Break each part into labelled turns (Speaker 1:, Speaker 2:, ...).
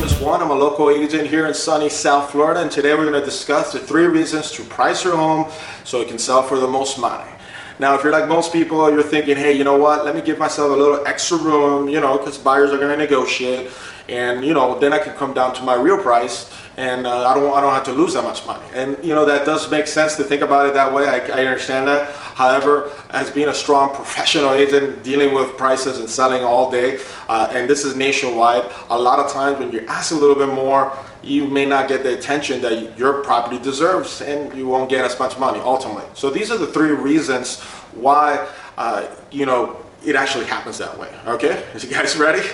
Speaker 1: is Juan. I'm a local agent here in sunny South Florida, and today we're going to discuss the 3 reasons to price your home so it can sell for the most money. Now, if you're like most people, you're thinking, hey, you know what, let me give myself a little extra room, because buyers are going to negotiate, and then I can come down to my real price, and I don't have to lose that much money. And that does make sense to think about it that way. I understand that. However, as being a strong professional agent dealing with prices and selling all day, and this is nationwide, a lot of times when you ask a little bit more, you may not get the attention that your property deserves, and you won't get as much money ultimately. So these are the 3 reasons why it actually happens that way. Okay, are you guys ready?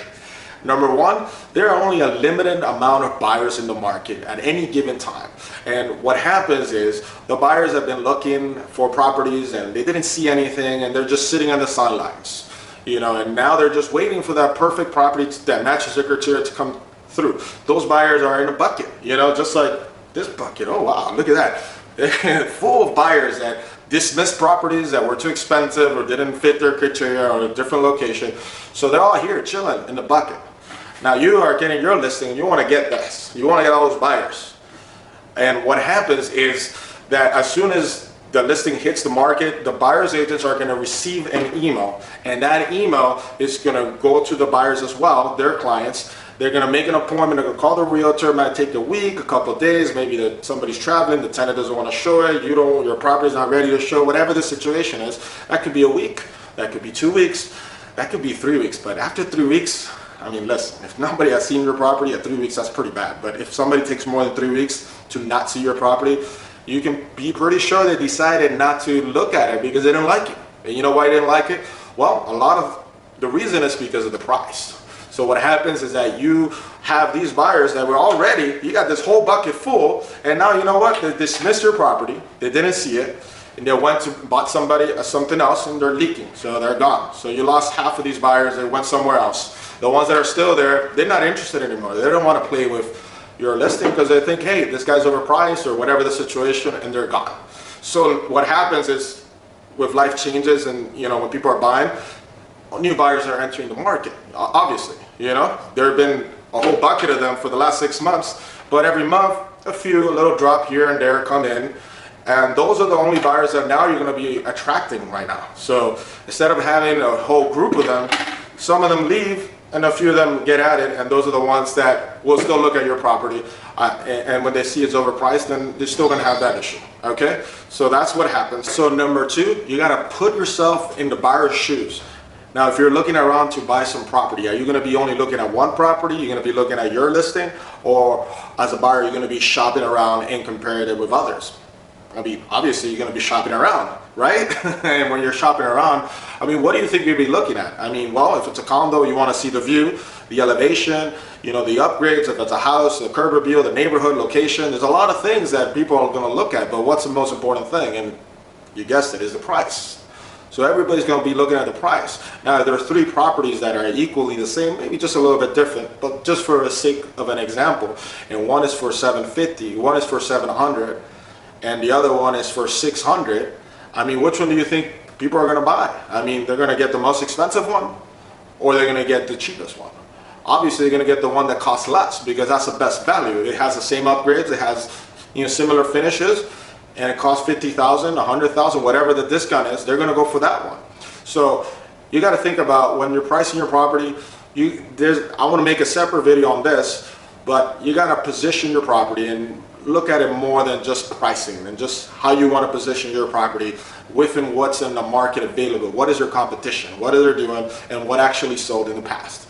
Speaker 1: Number 1, there are only a limited amount of buyers in the market at any given time. And what happens is the buyers have been looking for properties and they didn't see anything, and they're just sitting on the sidelines. And now they're just waiting for that perfect property that matches their criteria to come through. Those buyers are in a bucket, just like this bucket. Oh wow, look at that. Full of buyers that dismissed properties that were too expensive or didn't fit their criteria or a different location. So they're all here chilling in the bucket. Now you are getting your listing and you want to get this. You want to get all those buyers. And what happens is that as soon as the listing hits the market, the buyer's agents are going to receive an email, and that email is going to go to the buyers as well, their clients. They're going to make an appointment. They're going to call the realtor. It might take a week, a couple of days. Maybe somebody's traveling. The tenant doesn't want to show it. Your property's not ready to show. Whatever the situation is, that could be a week. That could be 2 weeks. That could be 3 weeks. But after 3 weeks, I mean, listen, if nobody has seen your property at 3 weeks, that's pretty bad. But if somebody takes more than 3 weeks to not see your property, you can be pretty sure they decided not to look at it because they didn't like it. And you know why they didn't like it? Well, a lot of the reason is because of the price. So what happens is that you have these buyers that were already, you got this whole bucket full, and now you know what? They dismissed your property, they didn't see it, and they went to bought something else, and they're leaking, so they're gone. So you lost half of these buyers, they went somewhere else. The ones that are still there, they're not interested anymore. They don't want to play with your listing because they think, hey, this guy's overpriced or whatever the situation, and they're gone. So what happens is with life changes and when people are buying, new buyers are entering the market, obviously. There have been a whole bucket of them for the last 6 months, but every month a little drop here and there come in, and those are the only buyers that now you're going to be attracting right now. So instead of having a whole group of them, some of them leave and a few of them get at it, and those are the ones that will still look at your property, and when they see it's overpriced, then they're still going to have that issue. Okay, so that's what happens. So number 2, you got to put yourself in the buyer's shoes. Now, if you're looking around to buy some property, are you going to be only looking at one property? You're going to be looking at your listing, or as a buyer, you're going to be shopping around and comparing it with others? I mean, obviously, you're going to be shopping around, right? And when you're shopping around, I mean, what do you think you'll be looking at? I mean, well, if it's a condo, you want to see the view, the elevation, the upgrades. If it's a house, the curb appeal, the neighborhood, location. There's a lot of things that people are going to look at, but what's the most important thing? And you guessed it, is the price. So everybody's going to be looking at the price. Now, there are 3 properties that are equally the same, maybe just a little bit different, but just for the sake of an example. And one is for $750, one is for $700, and the other one is for $600. I mean, which one do you think people are going to buy? I mean, they're going to get the most expensive one, or they're going to get the cheapest one? Obviously, they're going to get the one that costs less because that's the best value. It has the same upgrades, it has similar finishes, and it costs $50,000, $100,000, whatever the discount is, they're going to go for that one. So you got to think about when you're pricing your property. I want to make a separate video on this, but you got to position your property and look at it more than just pricing and just how you want to position your property within what's in the market available. What is your competition? What are they doing? And what actually sold in the past?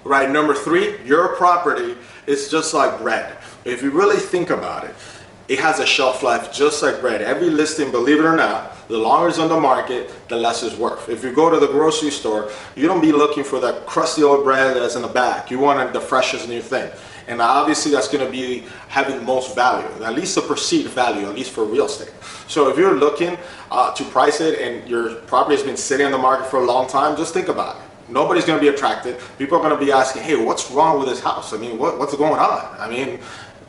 Speaker 1: Right, number 3, your property is just like bread. If you really think about it, it has a shelf life just like bread. Every listing, believe it or not, the longer it's on the market, the less it's worth. If you go to the grocery store, you don't be looking for that crusty old bread that's in the back. You want the freshest new thing. And obviously that's going to be having the most value, at least the perceived value, at least for real estate. So if you're looking to price it and your property has been sitting on the market for a long time, just think about it. Nobody's going to be attracted. People are going to be asking, hey, what's wrong with this house? I mean, what's going on? I mean,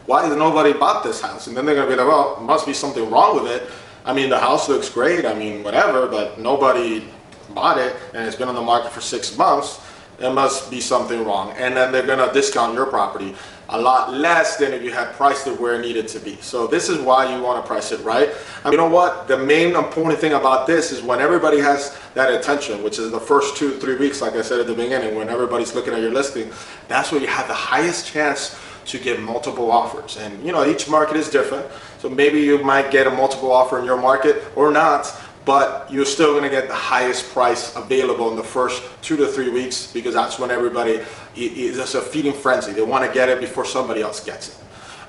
Speaker 1: why has nobody bought this house? And then they're going to be like, well, there must be something wrong with it. I mean, the house looks great. I mean, whatever, but nobody bought it and it's been on the market for 6 months. there must be something wrong. And then they're gonna discount your property a lot less than if you had priced it where it needed to be. So this is why you want to price it right. You know what? The main important thing about this is when everybody has that attention, which is the first 2 to 3 weeks, like I said at the beginning, when everybody's looking at your listing, that's where you have the highest chance to get multiple offers. And you know, each market is different. So maybe you might get a multiple offer in your market or not, but you're still going to get the highest price available in the first 2 to 3 weeks, because that's when everybody is just a feeding frenzy. They want to get it before somebody else gets it.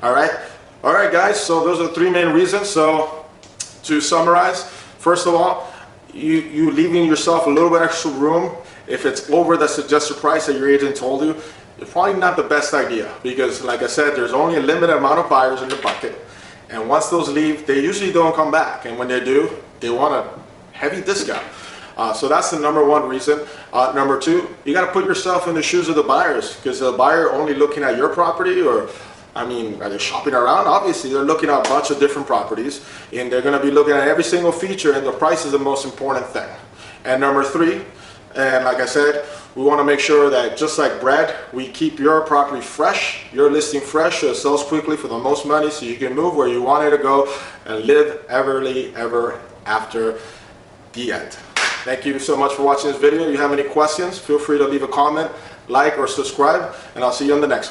Speaker 1: All right guys, so those are the 3 main reasons. So to summarize, first of all, you leaving yourself a little bit extra room. If it's over the suggested price that your agent told you, it's probably not the best idea, because like I said, there's only a limited amount of buyers in the bucket, and once those leave, they usually don't come back, and when they do, they want a heavy discount. So that's the number 1 reason. Number 2, you got to put yourself in the shoes of the buyers, because the buyer only looking at your property, or I mean, are they shopping around? Obviously, they're looking at a bunch of different properties, and they're going to be looking at every single feature, and the price is the most important thing. And number 3, and like I said, we want to make sure that just like bread, we keep your property fresh, your listing fresh, so it sells quickly for the most money, so you can move where you want it to go and live ever after the end. Thank you so much for watching this video. If you have any questions, feel free to leave a comment, like, or subscribe, and I'll see you on the next one.